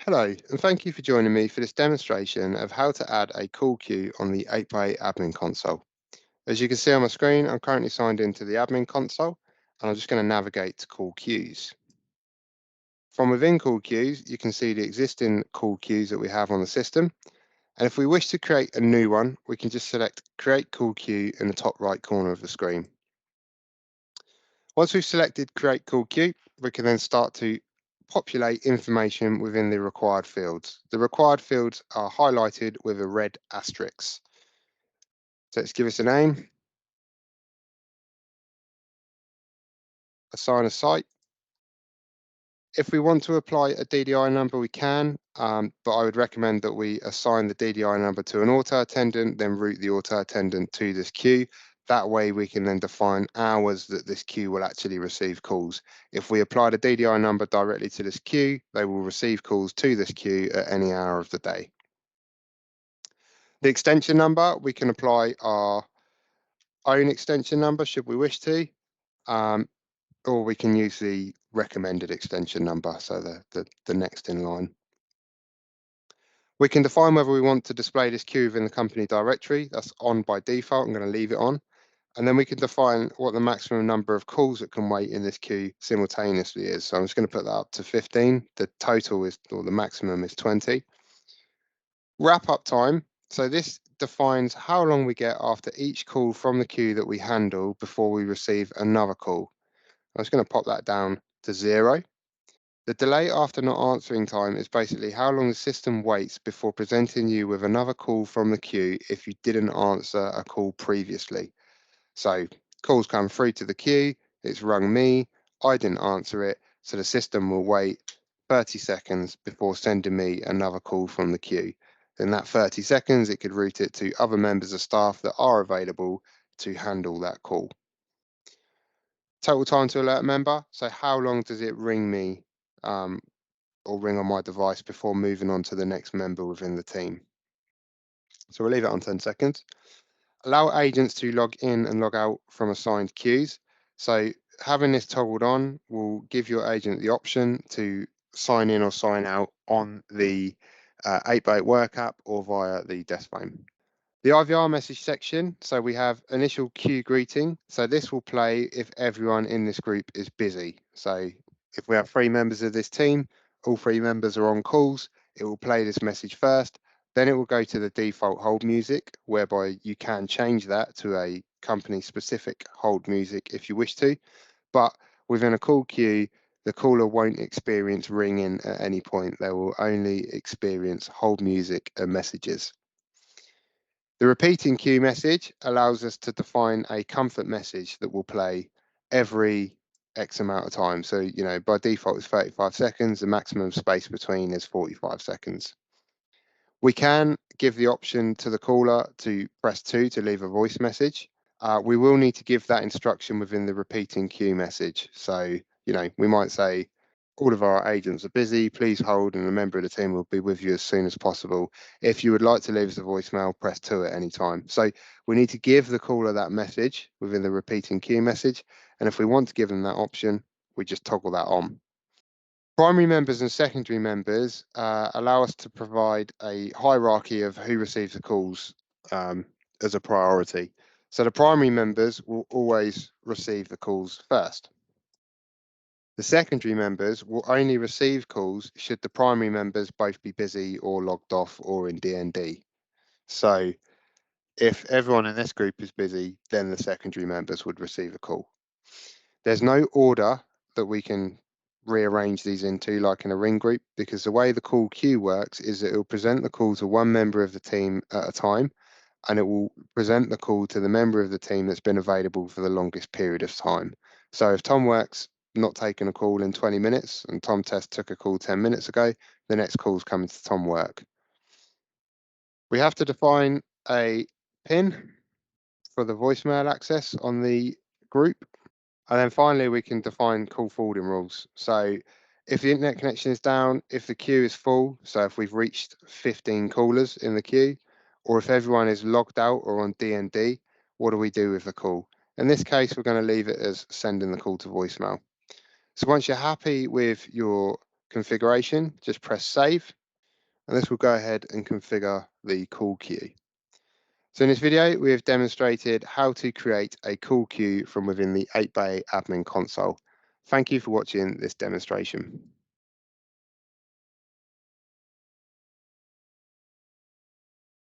Hello, and thank you for joining me for this demonstration of how to add a call queue on the 8x8 admin console. As you can see on my screen, I'm currently signed into the admin console, and I'm just going to navigate to call queues. From within call queues, you can see the existing call queues that we have on the system. And if we wish to create a new one, we can just select Create Call Queue in the top right corner of the screen. Once we've selected Create Call Queue, we can then start to populate information within the required fields. The required fields are highlighted with a red asterisk. So let's give us a name, assign a site. If we want to apply a DDI number, we can, but I would recommend that we assign the DDI number to an auto attendant, then route the auto attendant to this queue. That way we can then define hours that this queue will actually receive calls. If we apply the DDI number directly to this queue, they will receive calls to this queue at any hour of the day. The extension number, we can apply our own extension number should we wish to, um, or we can use the recommended extension number, so the next in line. We can define whether we want to display this queue within the company directory. That's on by default. I'm going to leave it on. And then we can define what the maximum number of calls that can wait in this queue simultaneously is. So I'm just going to put that up to 15. The total is, or the maximum is 20. Wrap up time. So this defines how long we get after each call from the queue that we handle before we receive another call. I'm just going to pop that down to 0. The delay after not answering time is basically how long the system waits before presenting you with another call from the queue if you didn't answer a call previously. So calls come through to the queue, it's rung me, I didn't answer it, so the system will wait 30 seconds before sending me another call from the queue. In that 30 seconds, it could route it to other members of staff that are available to handle that call. Total time to alert member, so how long does it ring me or ring on my device before moving on to the next member within the team. So we'll leave it on 10 seconds. Allow agents to log in and log out from assigned queues. So having this toggled on will give your agent the option to sign in or sign out on the 8x8 work app or via the desk phone. The IVR message section, so we have initial queue greeting. So this will play if everyone in this group is busy. So if we have 3 members of this team, all 3 members are on calls, it will play this message first. Then it will go to the default hold music, whereby you can change that to a company specific hold music if you wish to. But within a call queue, the caller won't experience ringing at any point. They will only experience hold music and messages. The repeating queue message allows us to define a comfort message that will play every X amount of time. So, by default it's 35 seconds. The maximum space between is 45 seconds. We can give the option to the caller to press 2 to leave a voice message. We will need to give that instruction within the repeating queue message. So, we might say, all of our agents are busy, please hold and a member of the team will be with you as soon as possible. If you would like to leave us a voicemail, press 2 at any time. So we need to give the caller that message within the repeating queue message. And if we want to give them that option, we just toggle that on. Primary members and secondary members allow us to provide a hierarchy of who receives the calls as a priority. So the primary members will always receive the calls first. The secondary members will only receive calls should the primary members both be busy or logged off or in DND. So if everyone in this group is busy, then the secondary members would receive a call. There's no order that we can rearrange these into like in a ring group, because the way the call queue works is that it will present the call to one member of the team at a time, and it will present the call to the member of the team that's been available for the longest period of time. So if Tom Work's not taken a call in 20 minutes and Tom Test took a call 10 minutes ago, the next call's coming to Tom Work. We have to define a PIN for the voicemail access on the group. And then finally, we can define call forwarding rules. So if the internet connection is down, if the queue is full, so if we've reached 15 callers in the queue, or if everyone is logged out or on DND, what do we do with the call? In this case, we're going to leave it as sending the call to voicemail. So once you're happy with your configuration, just press save, and this will go ahead and configure the call queue. So in this video, we have demonstrated how to create a call queue from within the 8x8 admin console. Thank you for watching this demonstration.